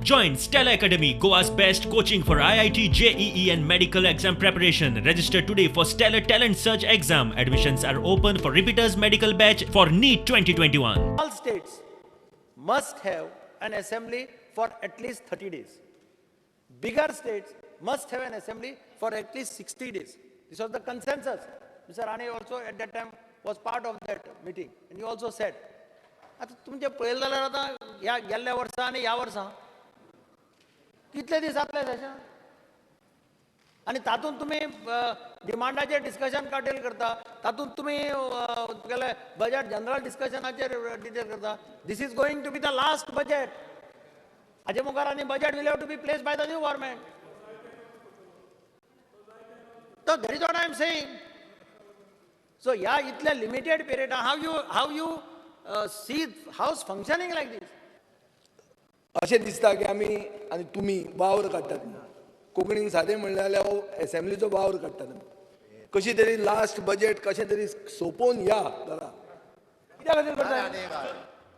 Join Stella Academy, Goa's best coaching for IIT, JEE and medical exam preparation. Register today for Stellar Talent Search exam. Admissions are open for repeaters medical batch for NEET 2021. All states must have an assembly for at least 30 days. Bigger states must have an assembly for at least 60 days. This was the consensus. Mr. Rane also at that time was part of that meeting, and he also said, आता तुमचे पळयलें जाल्यार आतां ह्या गेल्ल्या वर्सा आनी ह्या वर्सा कितले दीस जातले सेशन आनी तातूंत तुमी डिमांडाचेर डिस्कशन काटेल करता, तातूंत तुमी तुगेले बजेट जनरल डिस्कशनाचेर डिटेल करता. This is going to be the last budget. हाजे मुखार आनी budget will have to be placed by the new government. So that is what I am saying. So yeah, इतल्या limited period, how you see house functioning like this? अशें दिसता की आमी आनी तुमी वावर काडटात. कोंकणीन सादें म्हणलें जाल्यार हो असेंब्लीचो वावर काडटात. कशी तरी लास्ट बजेट कशें तरी सोंपोवन या घरा. कित्या खातीर करता?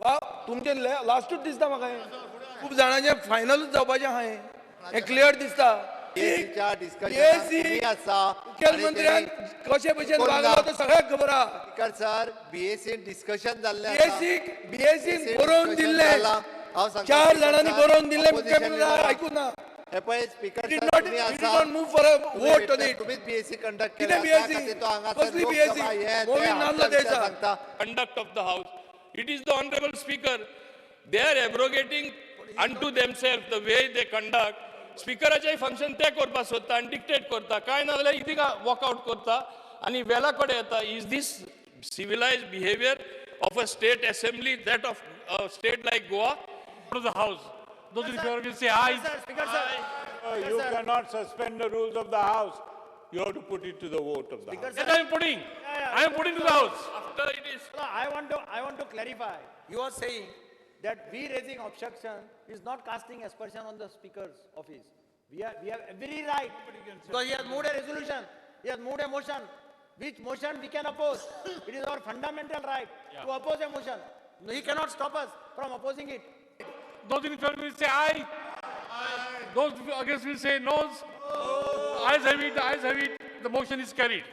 वा तुमचें लास्टूच दिसता म्हाका हें. खूब जाणांचें फायनलूच जावपाचें आहा हें. हें क्लियर दिसता. मुख्यमंत्र्यान कशे भशेन वागलो तें सगळ्यांक खबर आहा. सर बीएससी डिस्कशन जाल्लें बीएससी बरोवन दिल्ले 4 जाणांनी बरोवन दिल्ले मुख्यमंत्र्यान आयकूं ना. हे पळय speaker did not move for a vote on it. तुम्हीच बीएससी कंडक्ट कितें BSc? कसली BSc? मोवीन नाल्लो द्यायचा. Conduct of the house. It is the honorable speaker. They are abrogating unto themselves the way they conduct. स्पीकराचें function ते करपाक सोदता आनी dictate करता. काय ना जाल्यार इथीक वॉकआउट करता आनी वेला कडेन येता. Is this civilized behavior of a state assembly, that of a state like Goa? To the house. Those in favor will say aye. Speaker sir. You cannot suspend the rules of the house. You have to put it to the vote of the house. Yes, I am putting. I am putting to the house. After it is. No, I want to clarify. You are saying that we raising objection is not casting aspersion on the speaker's office. We have every right, because he has moved a resolution, he has moved a motion, which motion we can oppose. It is our fundamental right to oppose a motion. He cannot stop us from opposing it. Those in favor will say aye. Those against will say no. Ayes have it. Ayes have it. The motion is carried.